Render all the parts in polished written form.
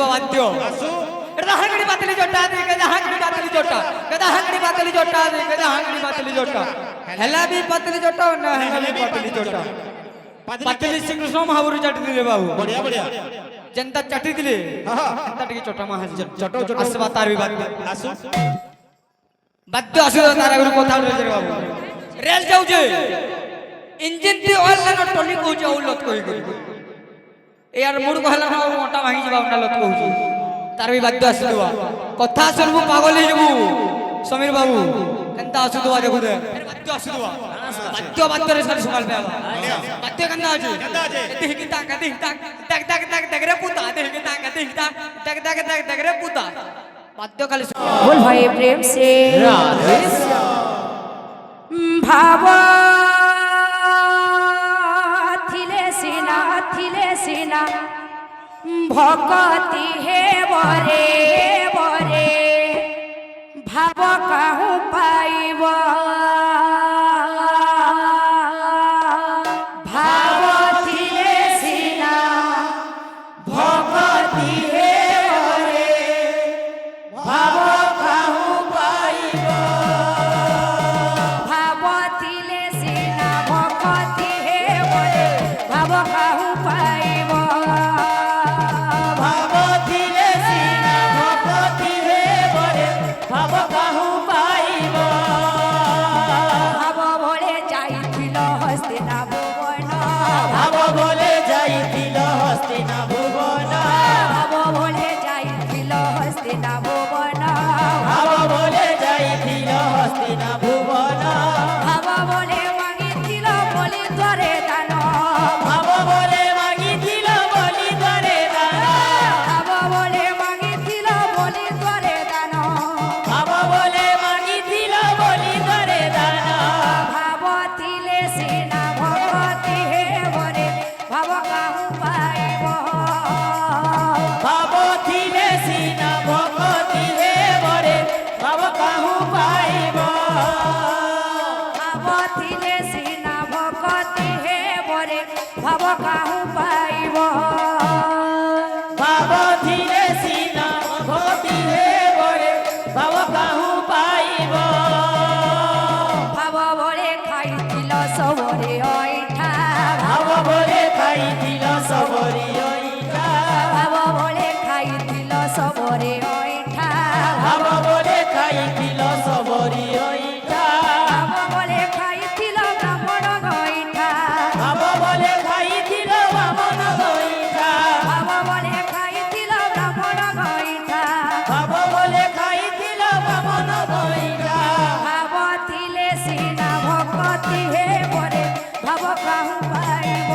আসিবা বাধ্য এটা হাঙ্গড়ি বাতলি জোটা দে গদা হাঙ্গড়ি বাতলি জোটা গদা হাঙ্গড়ি বাতলি জোটা দে গদা হাঙ্গড়ি বাতলি জোটা হেলা বি বাতলি জোটা না হেলা বি বাতলি জোটা বাতলি শ্রীকৃষ্ণ মহাপুরু চাটি দিলে বাবু বড়িয়া বড়িয়া जनता चटी दिले जनता टिके छोटा माहाज चटो चटो असबा तार भी बात आसु बाध्य असु तार गुरु कोथा रे बाबू रेल जाऊ जे इंजन ती ऑयल न टोली को जाऊ लत कोई कोई ए यार मूड कहला ना मोटा भांगी जबा ना लत कहू तार भी बाध्य असु दुआ कथा सुनबू पागल हे जबू समीर बाबू कंता असु दुआ देखु दे बाध्य असु दुआ बाध्य बाध्य रे सर सकाल पे आवा बाध्य कंदा आजे देख की ताक देख ताक तक तक तक तक रे पुता देख की ताक देख ताक तक तक तक तक रे पुता बाध्य खाली बोल भाई प्रेम से राधे भावा थिले सीना भक्ति हे बरे बरे भाव कहूँ पाइब भाव थिले सीना भक्ति हे बरे भाव कहूँ पाइब भाव थिले सीना भक्ति हे बरे भाव कहूँ पाइब भाव थिले सीना भक्ति हे बरे भाव काहू पाइब भाव भोले जाइथिल हस्तिना भुवन भाव बोले जाइथिल हस्तिना भुवन भाव भोले जाइथिल हस्तिना भुवन भाव बोले जाइथिल हस्तिना भुवन भाव भोले मागिथिल बोली द्वारे दान भाव बोले मागिथिल बलि द्वारे दान भाव भोले मागिथिल बोली द्वारे दान भाव बोले मागिथिल बलि द्वारे दान भाव थिले सीना भक्ति हे बरे भाव कहूँ पाइब भाव थिले सीना भक्ति हे बरे भाव काहू पाइब भाव थिले सीना भक्ति हे बरे भाव कहूँ पाइब भाव थिले सीना भक्ति हे बरे भाव काहू पाइब भाव बरे खाइथिल सबरे ऐठा भाव बोले खाइथिल सबरी ऐठा भाव बरे खाइथिल सबरे ऐठा भाव बोले खाइथिल सबरी ऐठा भाव बरे खाइथिल ब्राह्मण गैठा भाव बोले खाइथिल बामन गैठा भाव बरे खाइथिल ब्राह्मण गैठा भाव बोले खाइथिल बामन गैठा भाव थिले सीना भक्ति हे बरे भाव कहूँ पाइब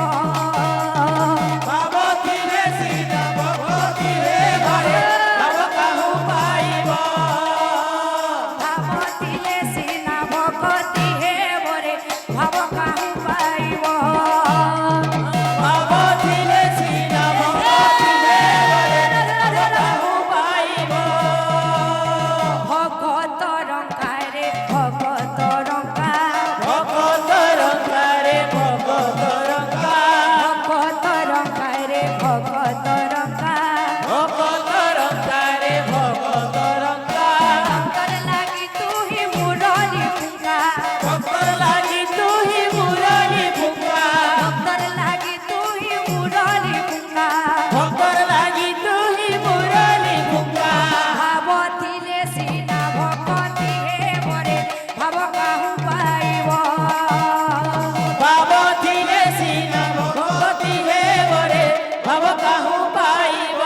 भाव थिले सीना भक्ति हे बरे भाव काहू पाइब भाव थिले सीना भक्ति हे बरे भाव कहूँ पाइब भाव थिले सीना भक्ति हे बरे भाव काहू पाइब भगत रंकारे भगत रंका भगत रंगारे भगत रंगा भगत रंकारे भगत रंका भगत रंगारे भगत रंगा अंतर लागी तू ही मुरली फुंका भक्तर लागी तू ही मुरली फुका अंतर लागी तू ही मुरली फुंका भक्तर लागी तू ही मुरली फुका भाव थिले सीना भक्ति हे बरे भाव कहूँ पाइब भाव थिले सीना भक्ति हे बरे भाव काहू पाइब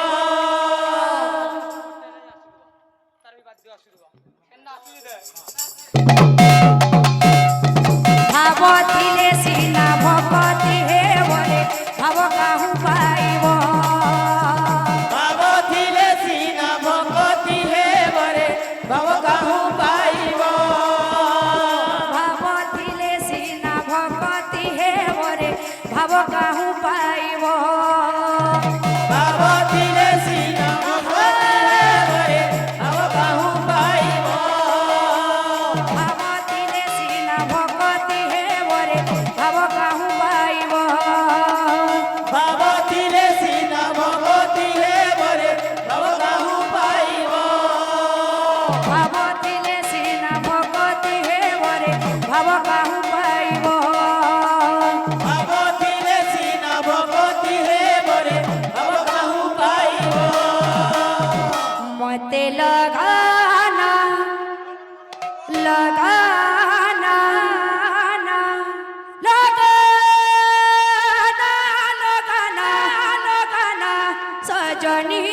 भाव थिले सीना भक्ति हे बरे भाव कहूँ पाइब भाव थिले सीना भक्ति हे बरे भाव काहू पाइब भाव थिले सीना भक्ति हे बरे भाव कहूँ पाइब भाव थिले सीना भक्ति हे बरे भाव काहू पाइब भाव थिले सीना भक्ति हे बरे ভাবতিলে সিনা ভকতি হেবরে ভাব কাহু পাইব ভাবতিলে সিনা ভকতি হেবরে ভাব কাহু পাইব মতে লগানা লগানা লগানা লগানা লগানা সজনী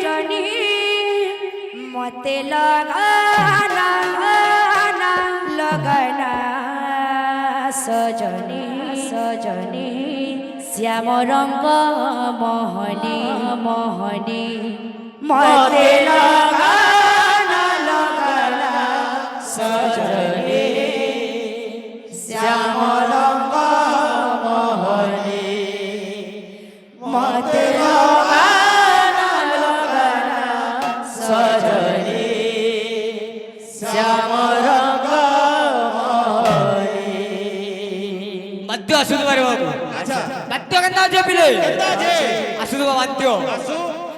জনী মতে লগানা লগানা সজনী সজনী শ্যাম রঙ্গ মোহনী মোহনী মতে লগানা লগানা সজনী শ্যাম রঙ্গ মোহনী মতে লগানা লগানা সজনী শ্যাম রঙ্গ বাদ্য আসুদ বারে বাবু বাদ্য কেন্দা আছে পিলে আসুদ বাদ্য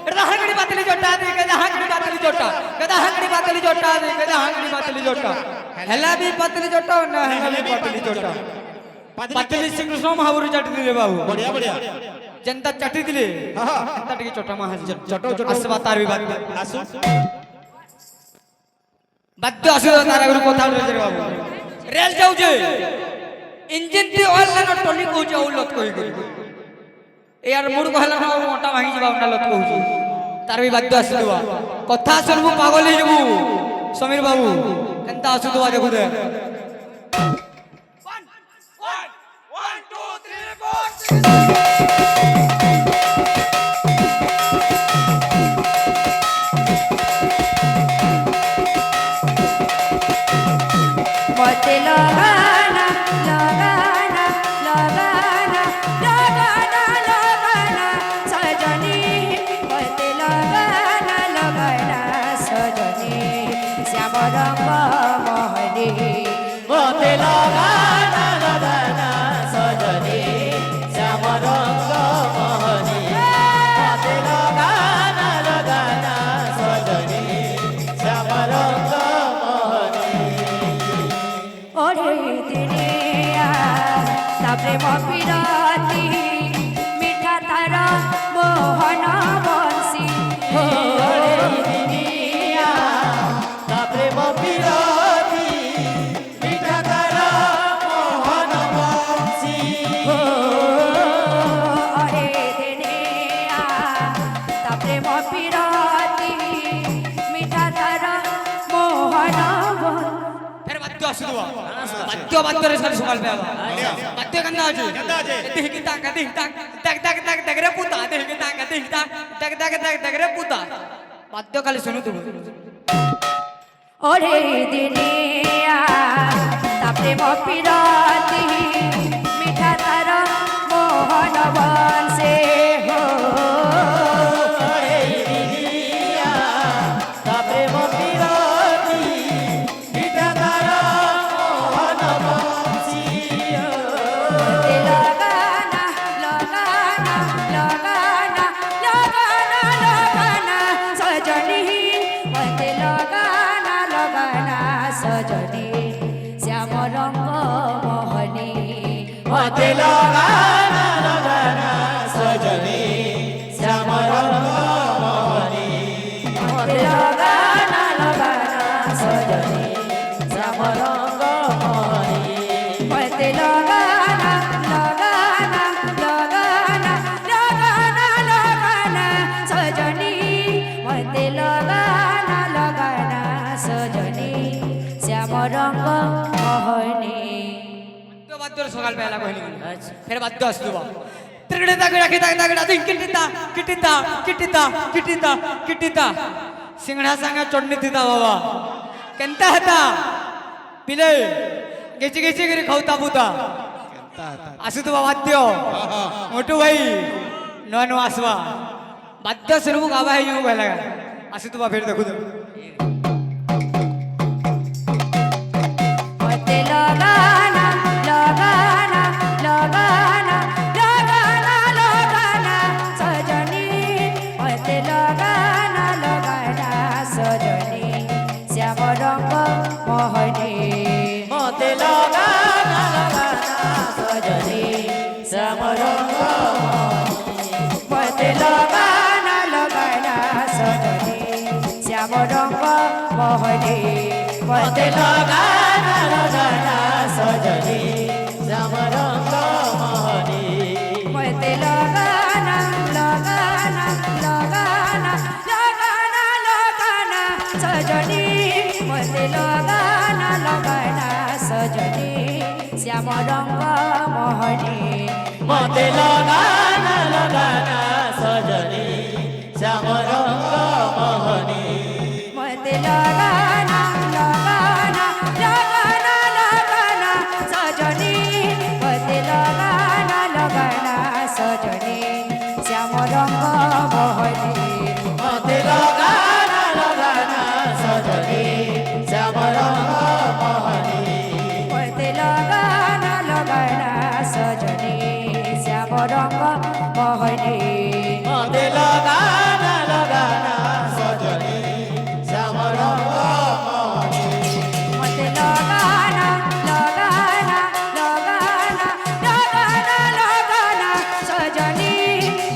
এটা হাঙ্গড়ি পাতলি জোটা দে কেদা হাঙ্গড়ি পাতলি জোটা কেদা হাঙ্গড়ি পাতলি জোটা দে কেদা হাঙ্গড়ি পাতলি জোটা হেলা भी পাতলি জোটা না হেলা भी পাতলি জোটা পাতলি শ্রীকৃষ্ণ মহাপুরু চাটি দিলে বাবু बढ़िया बढ़िया जनता चाटी दिले जनता टिके छोटा महा छोटो छोटो असबा तार भी बात आसु বাদ্য আসুদ তারা গুলো কথা বলে বাবু রেল যাউছে ইঞ্জিন টি অয়েল না টলি কইছে উলত কই কই यार मुड़ कहला ना मोटा भांगी जबा उंडा लत कहू तार भी बाद्य आसुदवा कथा सुनबु पागल हे जबु समीर बाबू केनता आसुदवा देखु दे 72 साल सकाल पे आवा बात्य गंदा आजू देख ता देख ता तक तक तक तक रे पुता देख ता देख ता तक तक तक तक रे पुता बात्य खाली सुनु तुम ओरे दिनिया तापरे मपिराती मिठा तार मोहन बंसे हो ओरे दिनिया तापरे मपिराती मिठा तार मोहन बंसी हो लगाना लगाना लगाना लगाना लगाना सजनी मते लगाना लगाना सजनी श्याम रंग मोहनी मते लगाना लगाना सजनी श्याम रंग मोहनी मते लगाना लगाना सजनी श्याम रंग मोहनी मते लगाना लगाना लगाना लगाना लगाना सजनी मते लगाना लगाना सजनी श्याम रंग मोहनी तो बात्य सकाल पे आला कहली फिर बात्य आसुवा त्रिगड़े तक रखी तक तक दिन किटिता किटिता किटिता किटिता किटिता सिंगड़ा संगे चोडनी थीता बाबा केनता हता पिले गेची गेची करी खावता पुता आसुवा बात्य मोटू भाई नो नो आसवा बात्य सुनबु गावा है यूं कहला आसुवा फिर देखु दे मते लगाना लगाना लगाना लगाना लगाना सजनी मते लगाना लगाना सजनी শ্যাম রঙ্গ মোহনী মতে লগানা লগানা সজনী শ্যাম রঙ্গ মোহনী মতে লগানা লগানা লগানা লগানা লগানা সজনী মতে লগানা লগানা সজনী শ্যাম রঙ্গ মোহনী মতে লগানা লগানা সজনী শ্যাম রঙ্গ মোহনী মতে লগানা লগানা লগানা লগানা সজনী মতে লগানা লগানা সজনী শ্যাম রঙ্গ মোহনী মতে লগানা লগানা সজনী শ্যাম রঙ্গ মোহনী মতে লগানা লগানা সজনী শ্যাম রঙ্গ মোহনী মতে লগানা লগানা সজনী শ্যাম রঙ্গ মোহনী মতে লগানা লগানা লগানা লগানা লগানা সজনী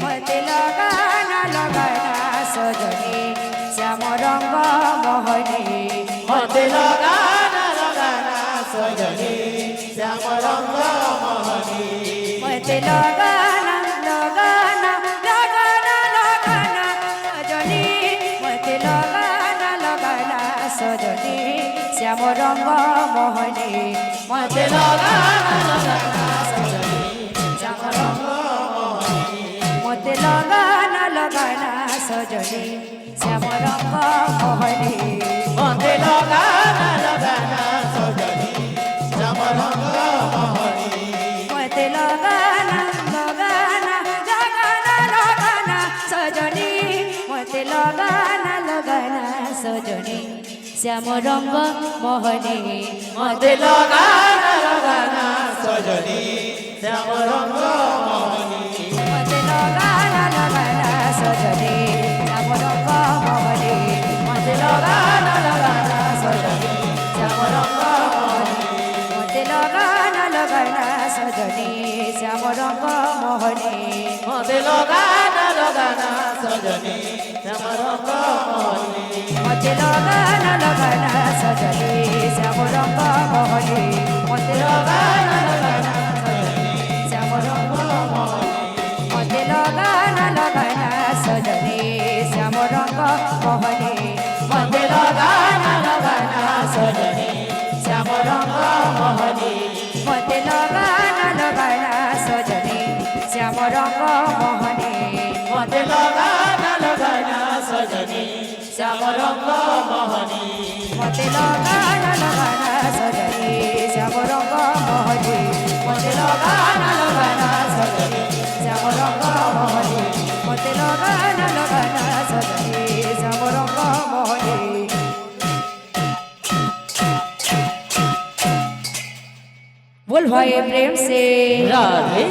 মতে লগানা লগানা সজনী শ্যাম রঙ্গ মোহনী মতে লগানা লগানা সজনী শ্যাম রঙ্গ মোহনী মতে লগানা লগানা লগানা লগানা সজনী মতে লগানা লগানা সজনী শ্যাম রঙ্গ মোহনী মতে লগানা লগানা সজনী শ্যাম রঙ্গ মতে লগানা লগানা সজনী শ্যাম রঙ্গ মোহনী মতে লগানা লগানা সজনী শ্যাম রঙ্গ মোহনী মতে লগানা লগানা লগানা লগানা সজনী মতে লগানা লগানা সজনী শ্যাম রঙ্গ মোহনী মতে লগানা লগানা সজনী শ্যাম রঙ্গ মোহনী মতে লগানা লগানা সজনী শ্যাম রঙ্গ মোহনী মতে লগানা লগানা সজনী শ্যাম রঙ্গ মোহনী মতে লগানা লগানা সজনী শ্যাম রঙ্গ মোহনী মতে লগানা লগানা সজনী শ্যাম রঙ্গ মোহনী মতে লগানা লগানা সজনী শ্যাম রঙ্গ মোহনী মতে লগানা লগানা সজনী শ্যাম রঙ্গ মোহনী মতে লগানা লগানা সজনী শ্যাম রঙ্গ মোহনী মতে লগানা লগানা সজনী শ্যাম রঙ্গ মোহনী মতে লগানা লগানা সজনী শ্যাম রঙ্গ মোহনী মতে লগানা লগানা সজনী শ্যাম রঙ্গ মোহনী মতে লগানা লগানা সজনী শ্যাম রঙ্গ মোহনী মতে লগানা লগানা সজনী শ্যাম রঙ্গ মোহনী মতে লগানা লগানা সজনী শ্যাম রঙ্গ মোহনী बोल भाई प्रेम से राधे